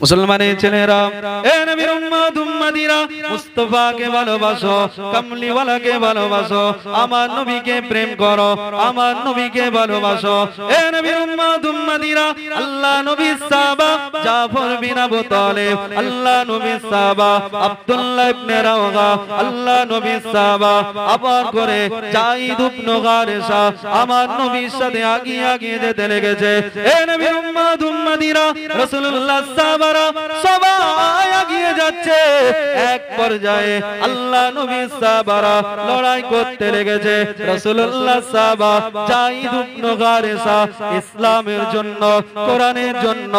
মুসলমানের ছেলেরা, এ নবীর উম্মত উম্মতিরা, মুস্তাফাকে ভালোবাসো, কামলিওয়ালাকে ভালোবাসো, আমার নবীকে প্রেম করো, আমার নবীকে ভালোবাসো। এ নবীর উম্মত উম্মতিরা, আল্লাহ নবীর সাহাবা জাফর বিন আবু তালিব, আল্লাহ নবীর সাহাবা আব্দুল্লাহ ইবনে রাওহা, আল্লাহ নবীর সাহাবা আবার করে যায়েদ ইবনে হারেসা আমার নবীর সাথে আগিয়ে যেতে লেগেছে। এ নবীর উম্মত উম্মতিরা, রাসূলুল্লাহ সাহাবারা সবাই আগিয়ে যাচ্ছে। এক পর্যায়ে আল্লাহ নবীর সাহাবারা লড়াই করতে লেগেছে। রাসূলুল্লাহ সাহাবা যায়েদ ইবনে হারেসা ইসলামের জন্য, কোরআনের জন্য,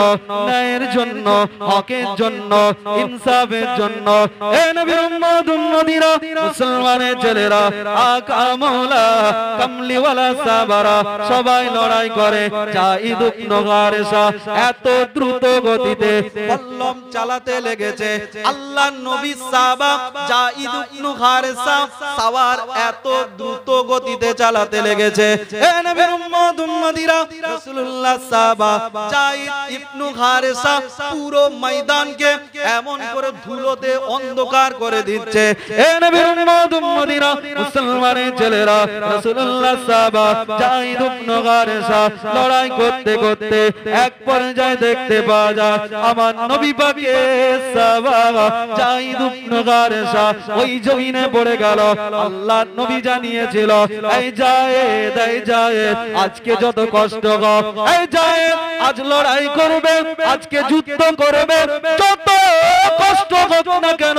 ন্যায়ের জন্য, হকের জন্য, ইনসাফের জন্য, এ নবীর উম্মত উম্মতিরা, মুসলমানের ছেলেরা, আকা মাওলা কামলিওয়ালা সাহাবারা সবাই লড়াই করে। যায়েদ ইবনে হারেসা এত দ্রুত গতিতে পল্লম চালাতে লেগেছে। আল্লাহর নবী সাহাবা যায়েদ ইবনে হারেসা সাওয়ার এত দ্রুত গতিতে চালাতে লেগেছে। এ নবীর উম্মত উম্মতিরা, রাসূলুল্লাহ সাহাবা যায়েদ ইবনে হারেসা পুরো ময়দানকে এমন করে ধুলোতে অন্ধকার করে দিচ্ছে। এ নবীর উম্মত উম্মতিরা, মুসলমানের ছেলেরা, রাসূলুল্লাহ সাহাবা যায়েদ ইবনে হারেসা লড়াই করতে করতে এক পর্যায়ে দেখতে পাওয়া যায় আমার নবী পাকের সাহাবা যায়েদ ইবনে হারেসা ওই জমিনে পড়ে গেল। আল্লাহর নবী জানিয়েছিল, এই যায়েদ, এই যায়েদ, আজকে যত কষ্ট হোক, এই যায়েদ আজ লড়াই করবে, আজকে যুদ্ধ করবে, যত কষ্ট হোক না কেন,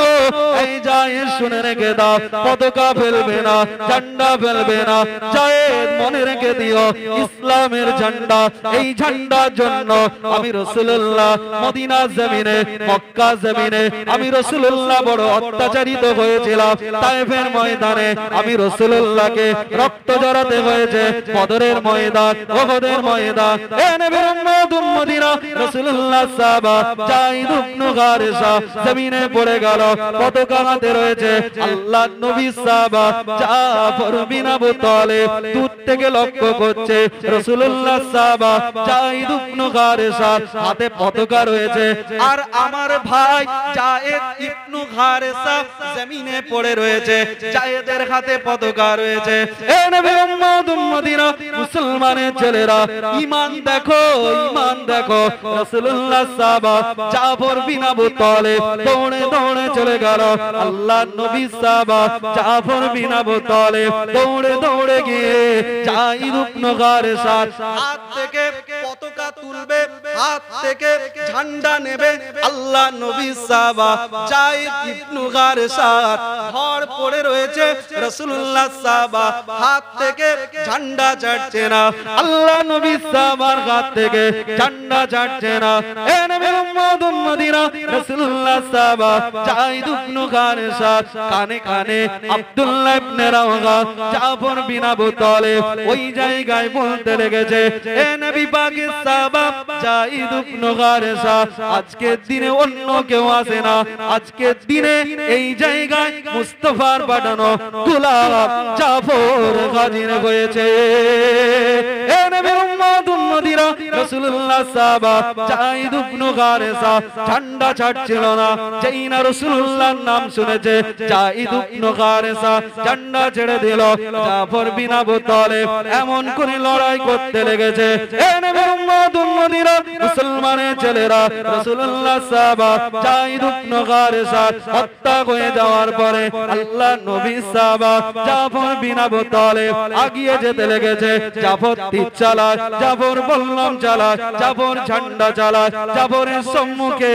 এই যায়েদ শুনে রেখে দাও, পতাকা ফেলবে না, ঝান্ডা ফেলবে না। যায়েদ মনে রেখে দিও, ইসলামের ঝান্ডা, এই ঝান্ডার জন্য আমি রাসূলুল্লাহ মদিনা জমিনে, মক্কা জমিনে আমি রাসূলুল্লাহ বড় অত্যাচারিত হয়েছিলাম। তায়েফের ময়দানে আমি রাসূলুল্লাহকে রক্ত ঝরাতে হয়েছে, বদরের ময়দান, উহুদের ময়দান। এ নবীর উম্মত উম্মতিরা, রাসূলুল্লাহ সাহাবা যায়েদ ইবনে হারেসা জমিনে পড়ে গেল, পতাকা হাতে রয়েছে। আল্লাহর নবী সাহাবা জাফর বিন আবু তালিব দূর থেকে লক্ষ্য করছে, রাসূলুল্লাহ সাহাবা যায়েদ ইবনে হারেসা হাতে পতাকা রয়েছে, আর আমার ভাই যায়েদ ইবনে হারেসা জমিনে পড়ে রয়েছে, যায়েদের হাতে পতাকা রয়েছে। এ নবীর উম্মত উম্মতিরা, মুসলমানের ছেলেরা, ঈমান দেখো, ঈমান দেখো। রাসূলুল্লাহ সাহাবা জাফর বিন আবু তালিব দৌড়ে দৌড়ে চলে গেল। আল্লাহর নবী সাহাবা জাফর বিন আবু তালিব দৌড়ে দৌড়ে গিয়ে যায়েদ ইবনে হারেসার হাত থেকে পতাকা তুলবে, হাত থেকে ঝান্ডা নেবে। আল্লাহর নবী সাহাবা যায়েদ ইবনে হারেসার ধর পড়ে রয়েছে। রাসূলুল্লাহ সাহাবা হাত থেকে ঝান্ডা ছাড়ছে না, আল্লাহর নবী সাহাবার হাত থেকে ঝান্ডা ছাড়ছে না। এ নবীর উম্মত উম্মতিরা, রাসূলুল্লাহ সাহাবা যায়েদ ইবনে হারেসা কানে কানে আব্দুল্লাহ ইবনে রাওহা, জাফর বিন আবু তালিব ওই জায়গায় বলতে লেগেছে, এ নবী পাকের সাহাবা যায়েদ ইবনে হারেসা আজকের দিনে অন্য কেউ আসে না, আজকের দিনে এই জায়গায় মুস্তাফার পাঠানো গোলাম জাফর হাজির হয়েছে। এ নবীর উম্মত উম্মতিরা, রাসূলুল্লাহ সাহাবা যায়েদ ইবনে হারেসা ঝান্ডা ছাড়ছিল না। যেই না রাসূলুল্লাহর নাম শুনেছে, যায়েদ ইবনে হারেসা ঝান্ডা ছেড়ে দিল। জাফর বিন আবু তালিব এমন করে লড়াই করতে লেগেছে। এ নবীর উম্মত উম্মতিরা, মুসলমানের ছেলেরা, রাসূলুল্লাহ সাহাবা যায়েদ ইবনে হারেসা হত্যা হয়ে যাওয়ার পরে আল্লাহর নবী সাহাবা জাফর বিন আবু তালিব আগিয়ে যেতে লেগেছে। জাফর তীর চালায়, জাফর বল্লম চালায়, জাফর ঝান্ডা চালায়, জাফরের সম্মুখে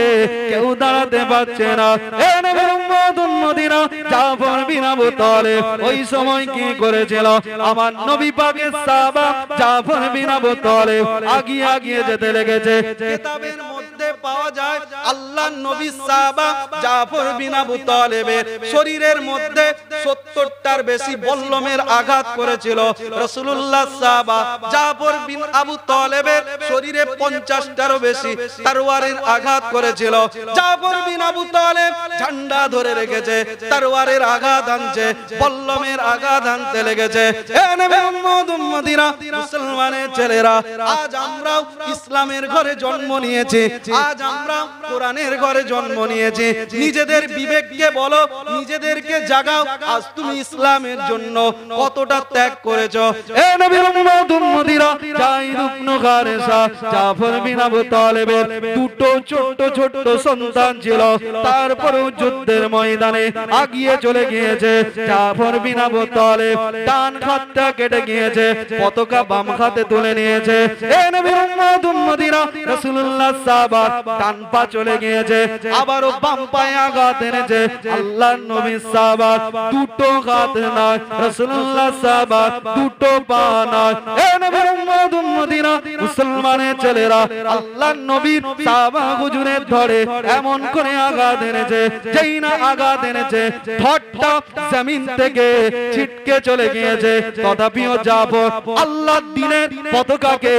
কেউ দাঁড়াতে পারছে না। এ নবীর উম্মত উম্মতিরা, জাফর বিন আবু তালিব ওই সময় কি করেছিল, আমার নবী পাকের সাহাবা জাফর বিন আবু তালিব আগিয়ে যেতে লেগেছে। কিতাবের মধ্যে পাওয়া যায় আল্লাহর নবী সাহাবা জাফর বিন আবু তালিবের শরীরের মধ্যে 70টার বেশি বল্লমের আঘাত করেছিল। রাসূলুল্লাহ সাহাবা জাফর বিন আবু তালেবের শরীরে 50টারও বেশি তরবারির আঘাত করেছিল। জাফর বিন আবু তালেব ঝান্ডা ধরে রেখেছে, তরবারের আঘাত আনছে, বল্লমের আঘাত আনতে লেগেছে। এ নবী উম্মত উম্মতিরা, মুসলমানের ছেলেরা, আজ আমরাও ইসলামের ঘরে জন্ম নিয়েছি, আজ আমরা কোরআনের ঘরে জন্ম নিয়েছি। নিজেদের বিবেককে বলো, নিজেদেরকে জাগাও, আজ তুমি ইসলামের জন্য কতটা ত্যাগ করেছো। এ নবীর উম্মত উম্মতিরা, যায়েদ ইবনে হারেসা জাফর বিন আবু তালেবের দুটো ছোট ছোট সন্তান ছিল, তারপরেও যুদ্ধের ময়দানে আগিয়ে চলে গিয়েছে। জাফর বিন আবু তালেব ডান হাতটা কেটে গিয়েছে, পতাকা বাম হাতে তুলে নিয়েছে। এ নবীর উম্মত উম্মতিরা, রাসূলুল্লাহ সাহাবা ডান পা চলে গিয়েছে, আবারও বাম পায়ে আঘাত এনেছে। আল্লাহর নবী সাহাবা দুটো হাত নয়, রাসূলুল্লাহ সাহাবা দুটো পা নয়। এ নবীর উম্মত উম্মতিরা, মুসলমানের ছেলেরা, আল্লাহর নবীর সাহাবা হুজুরের ধরে এমন করে আঘাত এনেছে, যেই না আঘাত এনেছে ধড়টা জমিন থেকে ছিটকে চলে গিয়েছে। তথাপিও জাফর আল্লাহর দ্বীনের পতাকাকে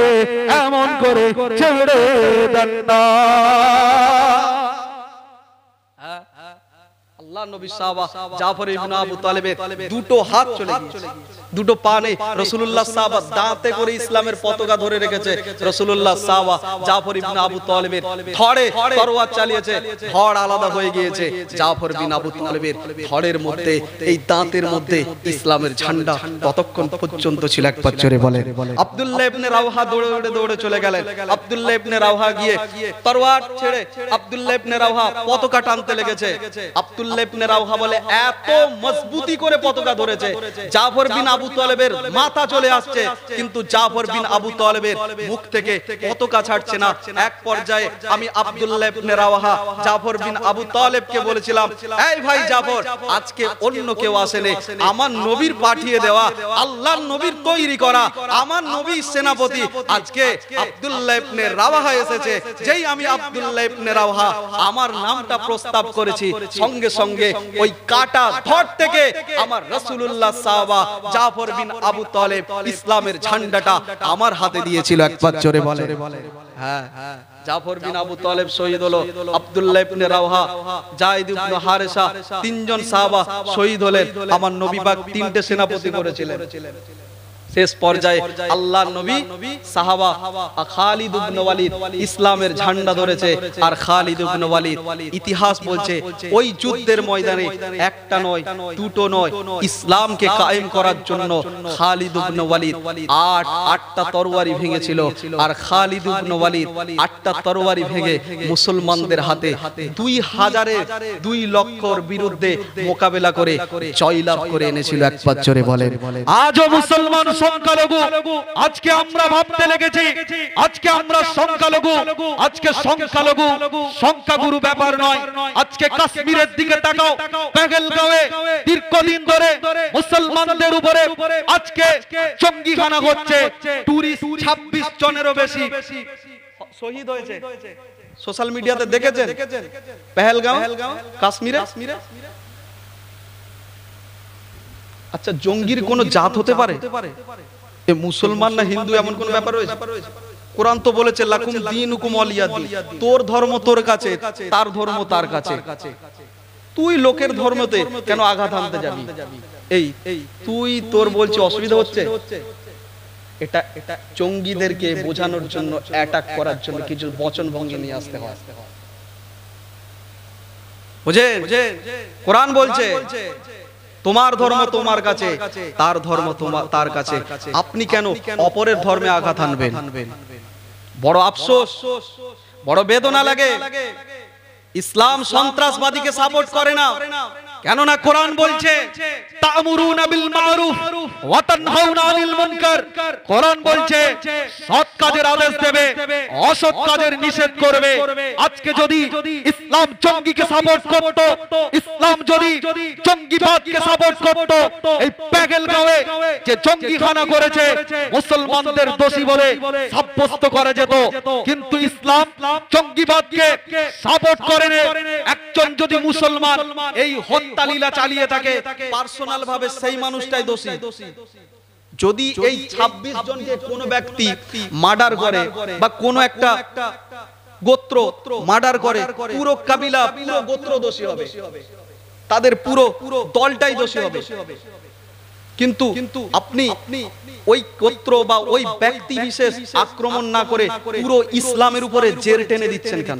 এমন করে ছেড়ে দেন না। আল্লাহর নবী সাহাবা জাফর ইবনে আবু তালেবের দুটো হাত চলে গিয়েছে, দুটো পা নেই। রাসূলুল্লাহ সাহাবা দাঁতে করে ইসলামের পতাকা ধরে রেখেছে। রাসূলুল্লাহ সাহাবা জাফর ইবনে আবু তালেবের ধড়ে তরোয়ার চালিয়েছে, ধড় আলাদা হয়ে গিয়েছে। জাফর বিন আবু তালেবের ধড়ের মধ্যে, এই দাঁতের মধ্যে ইসলামের ঝান্ডা ততক্ষণ পর্যন্ত ছিল। একবার জোরে বলেন। আব্দুল্লাহ ইবনে রাওহা দৌড়ে দৌড়ে চলে গেলেন। আব্দুল্লাহ ইবনে রাওহা গিয়ে তরোয়ার ছেড়ে আব্দুল্লাহ ইবনে রাওহা পতাকা টানতে লেগেছে। আব্দুল্লাহ ইবনে রাওহা বলে এত মজবুতি করে পতাকা ধরেছে, জাফর বিন আবু তালেবের মাথা চলে আসছে, কিন্তু জাফর বিন আবু তালেবের মুখ থেকে পতাকা ছাড়ছে না। এক পর্যায়ে আমি আব্দুল্লাহ ইবনে রাওহা জাফর বিন আবু তালেবকে বলেছিলাম, এই ভাই জাফর, আজকে অন্য কেউ আসেনি, আমার নবীর পাঠিয়ে দেওয়া, আল্লাহর নবীর তৈরি করা আমার নবী সেনাপতি আজকে আব্দুল্লাহ ইবনে রাওহা এসেছে। যেই আমি আব্দুল্লাহ ইবনে রাওহা আমার নামটা প্রস্তাব করেছি, সঙ্গে সঙ্গে ওই কাটা ধড় থেকে আমার রাসূলুল্লাহ সাহাবা জাফর বিন আবু তালেব ইসলামের ঝান্ডাটা আমার হাতে দিয়েছিল। একবার জোরে বলেন। হ্যাঁ, জাফর বিন আবু তালেব শহীদ হলো, আব্দুল্লাহ ইবনে রাওহা, যায়েদ ইবনে হারেসা, তিনজন সাহাবা শহীদ হলেন। আমার নবী পাক তিনটে সেনাপতি করেছিলেন। শেষ পর্যায়ে আল্লাহর নবী সাহাবা খালিদ ইবনে ওয়ালিদ ইসলামের ঝান্ডা ধরেছে। আর খালিদ ইবনে ওয়ালিদ ইতিহাস বলছে ওই যুদ্ধের ময়দানে একটা নয়, দুটো নয়, ইসলামকে কায়েম করার জন্য খালিদ ইবনে ওয়ালিদ আটটা তরবারি ভেঙেছিল। আর খালিদ ইবনে ওয়ালিদ আটটা তরবারি ভেঙে মুসলমানদের হাতে 2 লক্ষর বিরুদ্ধে মোকাবেলা করে জয়লাভ করে এনেছিল। একবার জোরে বলেন। আজও মুসলমান সংখ্যালঘু, আজকে আমরা ভাবতে লেগেছি আজকে আমরা সংখ্যালঘু, আজকে সংখ্যালঘু সংখ্যাগুরু ব্যাপার নয়। আজকে কাশ্মীরের দিকে তাকাও, পেহেলগাঁওয়ে দীর্ঘদিন ধরে মুসলমানদের উপরে আজকে জঙ্গিখানা হচ্ছে। টুরিস্ট 26 জনেরও বেশি শহীদ হয়েছে। সোশ্যাল মিডিয়াতে দেখেছেন পেহেলগাঁও কাশ্মীরে। আচ্ছা, জঙ্গির কোন জাত হতে পারে? এ মুসলমান না হিন্দু এমন কোন ব্যাপার রয়েছে? কোরআন তো বলেছে লাকুম দীনুকুম ওয়ালিয়া দীন, তোর ধর্ম তোর কাছে, তার ধর্ম তার কাছে। তুই লোকের ধর্মতে কেন আঘাত আনতে যাবি? এই তুই তোর বলছি অসুবিধা হচ্ছে। এটা জঙ্গিদেরকে বোঝানোর জন্য, অ্যাটাক করার জন্য কিছু বচন ভঙ্গি নিয়ে আসতে হয়। বুঝেন? কোরআন বলছে তোমার ধর্ম তোমার কাছে, তার ধর্ম তার কাছে। আপনি কেন অপরের ধর্মে আঘাত আনবেন? বড় আফসোস, বড় বেদনা লাগে। ইসলাম সন্ত্রাসবাদীকে সাপোর্ট করে না। কেননা কোরআন বলছে তা'মুরুনা বিল মারুফ ওয়া তানহাউনা আনিল মুনকার। কোরআন বলছে সৎ কাজের আদেশ দেবে, অসৎ কাজের নিষেধ করবে। আজকে যদি ইসলাম জঙ্গিকে সাপোর্ট করত, ইসলাম যদি জঙ্গিবাদকে সাপোর্ট করত, এই পেহেলগাঁওয়ে যে জঙ্গিখানা করেছে মুসলমানদের দোষী বলে সাব্যস্ত করা যেত। কিন্তু ইসলাম জঙ্গিবাদকে সাপোর্ট করেনি। একজন যদি মুসলমান এই হত্যা লীলা চালিয়ে থাকে পার্সোনাল ভাবে সেই মানুষটাই দোষী। যদি এই 26 জনকে কোন ব্যক্তি মার্ডার করে বা কোন একটা গোত্র মার্ডার করে, পুরো কাবিলা পুরো গোত্র দোষী হবে, তাদের পুরো দলটাই দোষী হবে। কিন্তু আপনি ওই গোত্র বা ওই ব্যক্তি বিশেষ আক্রমণ না করে পুরো ইসলামের উপরে জের টেনে দিচ্ছেন কেন?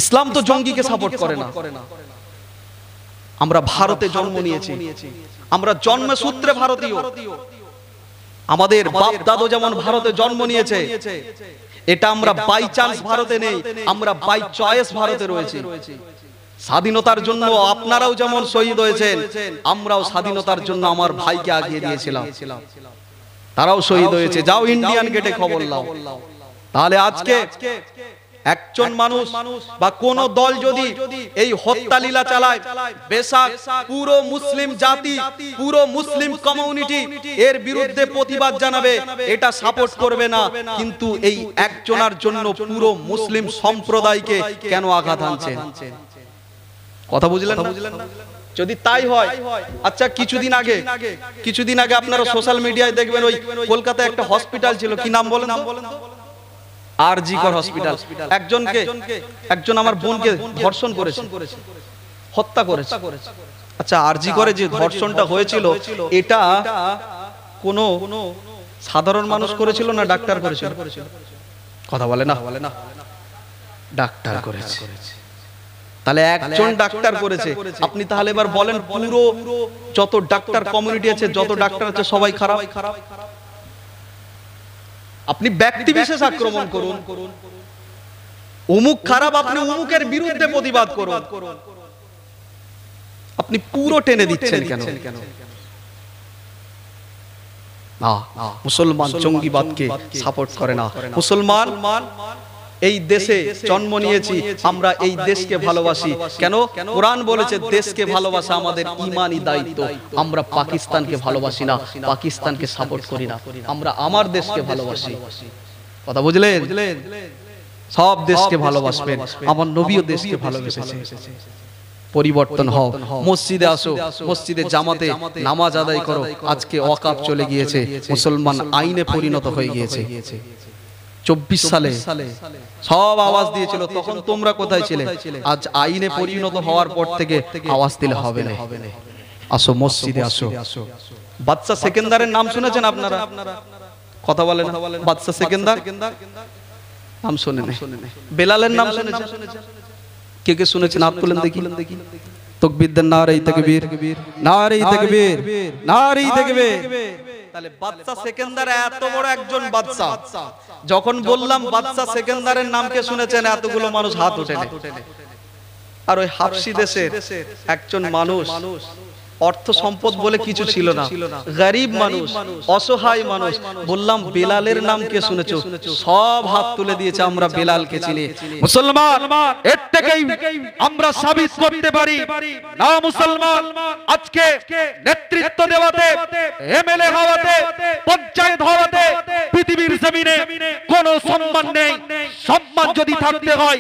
ইসলাম তো জঙ্গিকে সাপোর্ট করে না। আমরা ভারতে জন্ম নিয়েছি, আমরা জন্মসূত্রে ভারতীয়, আমাদের বাপ দাদু যেমন ভারতে জন্ম নিয়েছে, এটা আমরা বাই চান্স ভারতে নেই, আমরা বাই চয়েস ভারতে রয়েছি। স্বাধীনতার জন্য আপনারাও যেমন শহীদ হয়েছেন, আমরাও স্বাধীনতার জন্য আমার ভাইকে আগিয়ে দিয়েছিলাম, তারাও শহীদ হয়েছে। যাও ইন্ডিয়ান গেটে খবর নাও। তাহলে আজকে একজন মানুষ বা কোন দল যদি এই হত্যা লীলা চালায়, বেশক পুরো মুসলিম জাতি, পুরো মুসলিম কমিউনিটি এর বিরুদ্ধে প্রতিবাদ জানাবে, এটা সাপোর্ট করবে না। কিন্তু এই একজনের জন্য পুরো মুসলিম সম্প্রদায়কে কেন আঘাত আনছে? কথা বুঝলেন? যদি তাই হয়, আচ্ছা কিছুদিন আগে আপনারা সোশ্যাল মিডিয়ায় দেখবেন, ওই কলকাতায় একটা হসপিটাল ছিল, কি নাম বলেন? আরজি কর হসপিটাল। একজন আমার বোনকে ধর্ষণ করেছে, হত্যা করেছে। আচ্ছা, আরজি করে যে ধর্ষণটা হয়েছিল, এটা কোন সাধারণ মানুষ করেছিল না ডাক্তার করেছিল? কথা বলে না, ডাক্তার করেছে। তাহলে একজন ডাক্তার করেছে, আপনি তাহলে এবার বলেন পুরো যত ডাক্তার কমিউনিটি আছে, যত ডাক্তার আছে সবাই খারাপ? আপনি ব্যক্তি বিশেষ আক্রমণ করুন, অমুক খারাপ, আপনি অমুকের বিরুদ্ধে প্রতিবাদ করুন, আপনি পুরো টেনে দিচ্ছেন কেন? মুসলমান জঙ্গিবাদকে সাপোর্ট করে না। মুসলমান এই দেশে জন্ম নিয়েছি, আমরা এই দেশকে ভালোবাসি। কেন? কোরআন বলেছে দেশকে ভালোবাসা আমাদের ঈমানি দায়িত্ব। আমরা পাকিস্তানকে ভালোবাসি না, পাকিস্তানকে সাপোর্ট করি না, আমরা আমার দেশকে ভালোবাসি। কথা বুঝলেন? সব দেশকে ভালোবাসবেন, আমার নবীও দেশকে ভালোবেসেছে। পরিবর্তন হও, মসজিদে আসো, মসজিদে জামাতে নামাজ আদায় করো। আজকে ওয়াকাফ চলে গিয়েছে, মুসলমান আইনে পরিণত হয়ে গিয়েছে। 24 সালে সব আওয়াজ দিয়েছিল, তখন তোমরা কোথায় ছিলে? আজ আইনে পরিণত হওয়ার পর থেকে আওয়াজ দিলে হবে না। আসো মসজিদে আসো। বাদশা সেকেন্দারের নাম শুনেছেন আপনারা? কথা বলেন। বাদশা সেকেন্দার নাম শুনেন? বেলালের নাম শুনেছেন? কে কে শুনেছেন? হাত তুলেন দেখি। তাকবীর দেন, নারে তাকবীর, নারে তাকবীর, নারে তাকবীর। তাহলে বাদশা সেকেন্দার এত বড় একজন বাদশা, যখন বললাম বাদশা সেকেন্দারের নাম কে শুনেছেন, এতগুলো মানুষ হাত ওঠেনি। আর ওই হাবশি দেশের একজন মানুষ, অর্থ সম্পদ বলে কিছু ছিল না, গরিব মানুষ, অসহায় মানুষ। বললাম বেলালের নাম কে শুনেছো? সব হাত তুলে দিয়েছে, আমরা বেলালকে চিনি। মুসলমান এর থেকেই আমরা সাবিত করতে পারি না মুসলমান আজকে নেতৃত্ব দেওয়াতে, এমএলএ হওয়াতে, পঞ্চায়েত হওয়াতে পৃথিবীর জমিনে কোনো সম্মান নেই। সম্মান যদি থাকতে হয়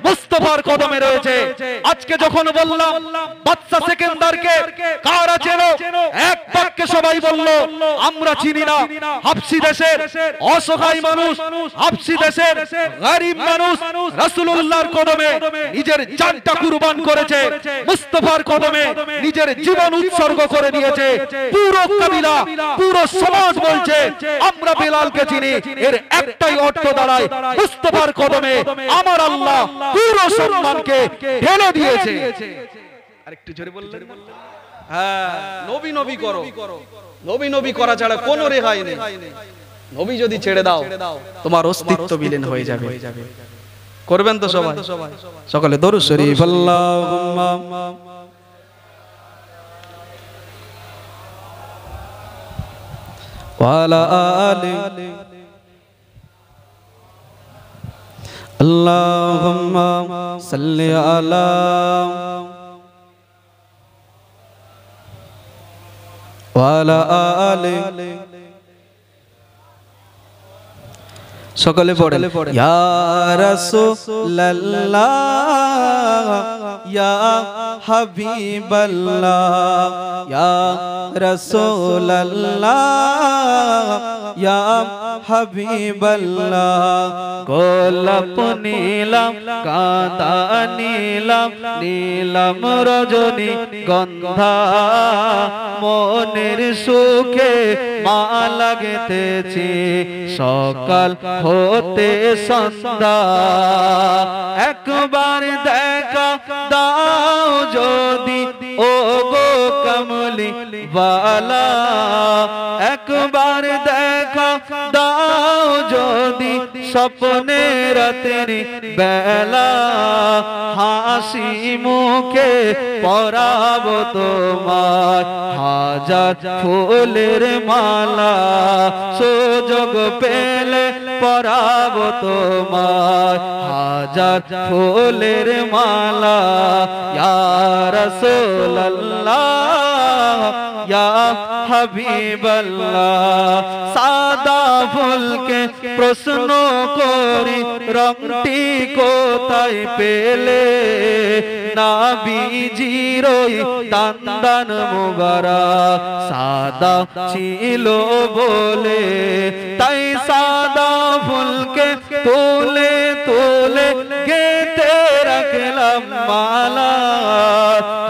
মুস্তাফার কদমে রয়েছে। আজকে যখন বললাম বাদশা সেকেন্দারকে কারা চেনো, এক বাক্যে সবাই বলল আমরা চিনি না। হাবশি দেশের অসহায় মানুষ, হাবশি দেশের গরিব মানুষ রাসূলুল্লাহর কদমে নিজের জানটা কুরবান করেছে, মুস্তাফার কদমে নিজের জীবন উৎসর্গ করে দিয়েছে। পুরো কবিলা, পুরো সমাজ বলছে আমরা বেলালকে চিনি। এর একটাই অর্থ দাঁড়ায়, মুস্তাফার কদমে আমার আল্লাহ পুরো সম্মানকে ঢেলে দিয়েছে। আরেকটু জোরে বললেন? হ্যাঁ, নবী নবী করো, নবী নবী করা ছাড়া কোনো রেহাই নেই। নবী যদি ছেড়ে দাও তোমার অস্তিত্ব বিলীন হয়ে যাবে। করবেন তো সবাই? সকলে দরুদ শরীফ আল্লাহুম্মা ওয়া আলা আলি আল্লাহুম্মা সাল্লি আলা ওয়া আলা আলি সকলে পড়েন ইয়া রাসূলুল্লাহ ইয়া হাবিবাল্লাহ ইয়া রাসূলুল্লাহ ইয়া হাবিবাল্লাহ গোলাপ নীলাম কাঁদা নীলাম নীলাম রজনী গন্ধা মনের সুখে মালা গেঁথেছি সকাল হতে সন্ধ্যা একবার দেখা দাও যদি ও গো কমলি ওয়ালা একবার দেখা দাও যদি স্বপ্নে রাতের বেলা হাসি মুখে পরাবো তোমার হাজার ফুলের মালা সুযোগ পেলে পরাবো তোমার হাজার ফুলের মালা ইয়া রাসূলুল্লাহ ইয়া হাবিবাল্লাহ সাদা ফুলকে প্রশ্ন করি রংটি কোথায় পেলে নবীজির ওই দান মুবারক সাদা ছিল বলে তাই সাদা ফুলকে তুলে তুলে গেঁথে রাখলাম মালা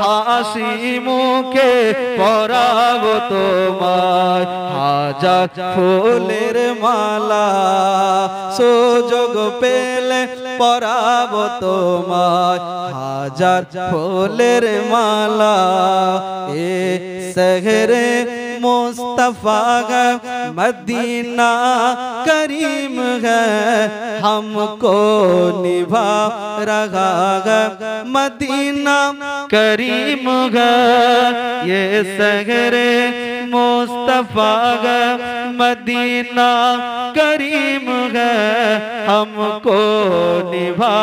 হাসি মুখে পরাবো তোমার হাজার ফুলের মালা সুযোগ পেলে পরাবো তোমার হাজার ফুলের মালা এ শহরে मुस्तफा है मदीना करीम है हमको निभा रहा है मदीना करीम है ये शहरे मुस्तफा है मदीना करीम है हमको निभा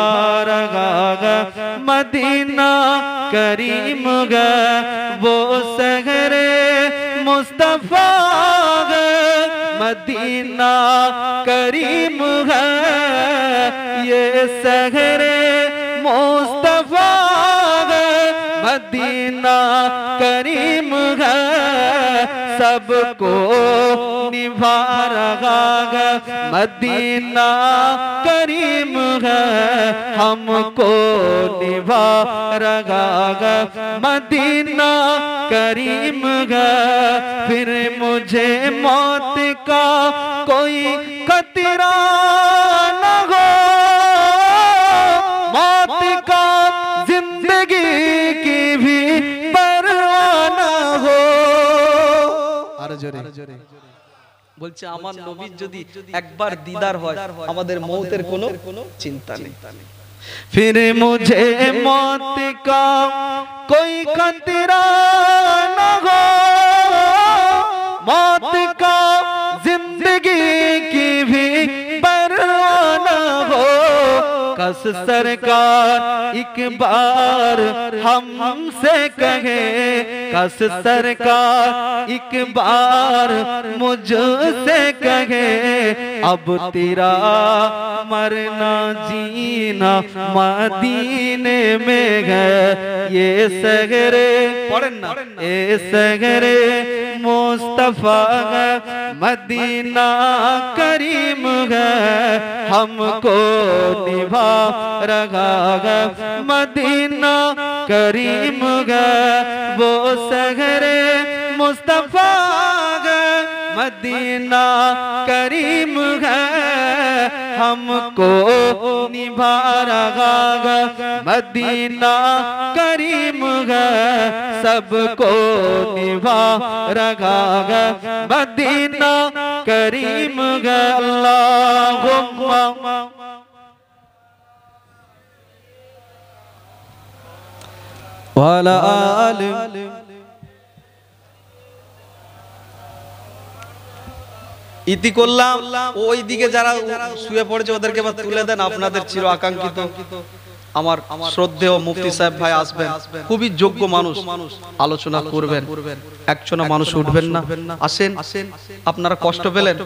रहा है मदीना करीम है वो शहरे मुस्तफा है मदीना करीम है ये शहरे मुस्तफा है मदीना करीम है सबको निभा रहा है मदीना करीम है हमको निभा रहा है मदीना करीम है फिर मुझे मौत का कोई खतरा न हो मौत का जिंदगी की भी परवाह न हो আরো জোরে বলছে আমার নবীর যদি একবার দিদার হয় আমাদের মওতের কোনো চিন্তা নেই फिर मुझे मौत का कोई खतरा न हो मौत का जिंदगी की भी परवाह न हो कस सरकार एक बार हमसे कहे कस सरकार एक बार मुझसे कहे अब तेरा मरना जीना मदीने में है ये शहरे पढ़ें ना ये शहरे मुस्तफा है मदीना करीम है हमको निभा रहा है मदीना करीम है वो शहरे मुस्तफा है मदीना करीम है हमको निभा रहा है मदीना करीम है सबको निभा रहा है मदीना करीम है अल्लाहुम्मा वाला आलिम ইতি করলাম ওই দিকে যারা শুয়ে পড়েছে ওদেরকে এবার তুলে দেন আপনাদের চির আকাঙ্ক্ষিত আমার শ্রদ্ধেয় মুফতি সাহেব ভাই আসবেন খুবই যোগ্য মানুষ আলোচনা করবেন একজনও মানুষ উঠবেন না আসেন আপনারা কষ্ট পেলেন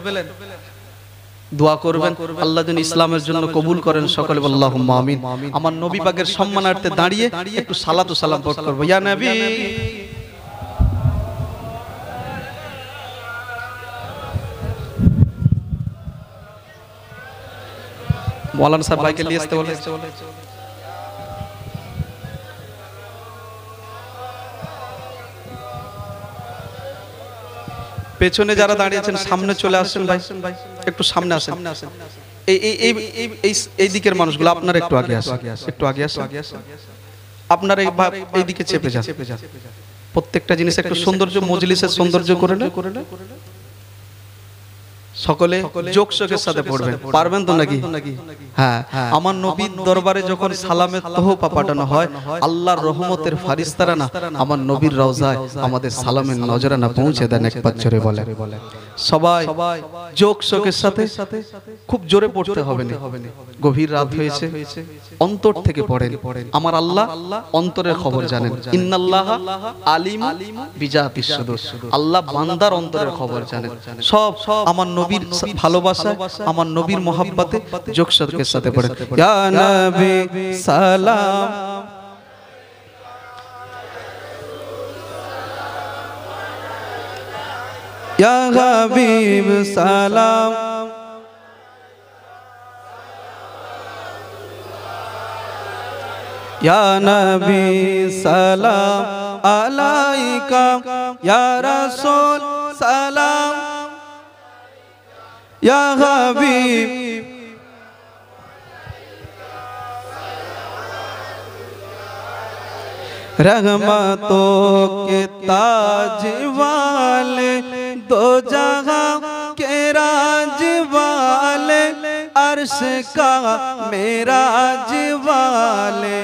দোয়া করবেন আল্লাহ যেন ইসলামের জন্য কবুল করেন সকলে আল্লাহুম্মা আমিন। আমার নবী পাকের সম্মানার্থে দাঁড়িয়ে একটু সালাত ও সালাম পাঠ করব। ইয়া নবী মৌলানা সাহেব ভাইকে নিয়ে আসতে বলে। পেছনে যারা দাঁড়িয়েছেন সামনে চলে আসেন ভাই, একটু সামনে আসেন। এই দিকের মানুষগুলো আপনারা একটু আগে আসেন, একটু আগে আসেন। আপনারা এই দিকে চেপে যান। প্রত্যেকটা জিনিস একটু সৌন্দর্য, মজলিসের সৌন্দর্য করে না সকলে যোগসকের সাথে পড়বেন, পারবেন তো নাকি? হ্যাঁ, আমার নবীর দরবারে যখন সালামের তোহফা পাঠানো হয়, আল্লাহর রহমতের ফারিস্তারা না আমার নবীর রওজায় আমাদের সালামের নজরানা পৌঁছে দেন। একবার জোরে বলে সবাই যোগসকের সাথে খুব জোরে পড়তে হবে না। গভীর রাত হয়েছে, অন্তর থেকে পড়েন। আমার আল্লাহ অন্তরের খবর জানেন। ইন্নাল্লাহা আলিম বিজাতিস সুদূর, আল্লাহ বান্দার অন্তরের খবর জানেন। সব আমার নবীর ভালোবাসা, আমার নবীর মহব্বতে যোগসকের সাথে পড়েন। ইয়া নবী সালাম, ইয়া হাবিব সালাম, ইয়া নবী সালাম আলাইকা, ইয়া রাসূল সালাম, ইয়া হাবিব रहमतों के ताज वाले, दो जहां के राज वाले, अर्श का मेराज वाले,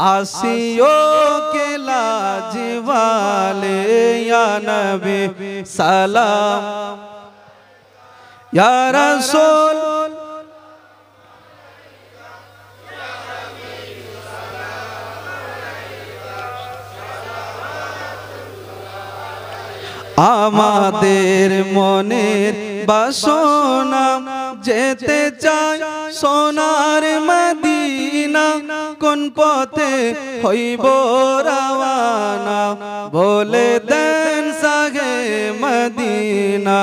आसियों के लाज वाले, या नबी सलाम, या रसूल আমাদের মনের বাসনা যেতে চাই সোনার মদিনা, কোন পথে হইব রওয়ানা বলে দেন সাগে মদিনা।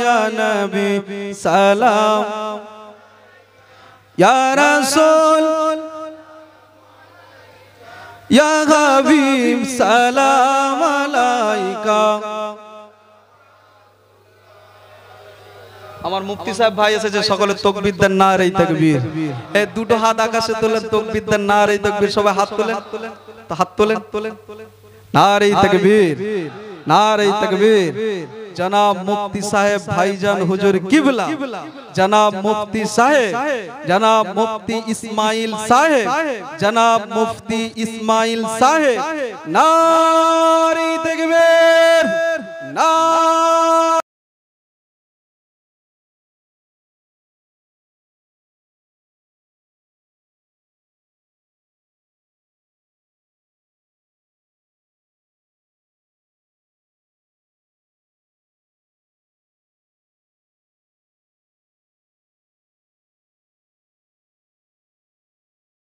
ইয়া নবী সালাম, ইয়া রাসূল, ইয়া হাবিব সালাম আলাইকা। আমার মুফতি সাহেব ভাই এসেছে, সকলে তাকবীর দেন, নারে তাকবীর। এই দুটো হাত আকাশে তোলেন, তাকবীর দেন, নারে তাকবীর। সবাই হাত তোলেন, তো হাত তোলেন, নারে তাকবীর, নারে তাকবীর। जनाब मुफ्ती साहेब भाईजान हुजूर किबला, जनाब मुफ्ती साहेब, जनाब मुफ्ती इस्माइल साहेब, जनाब मुफ्ती इस्माइल साहेब, नारे तकबीर, नारे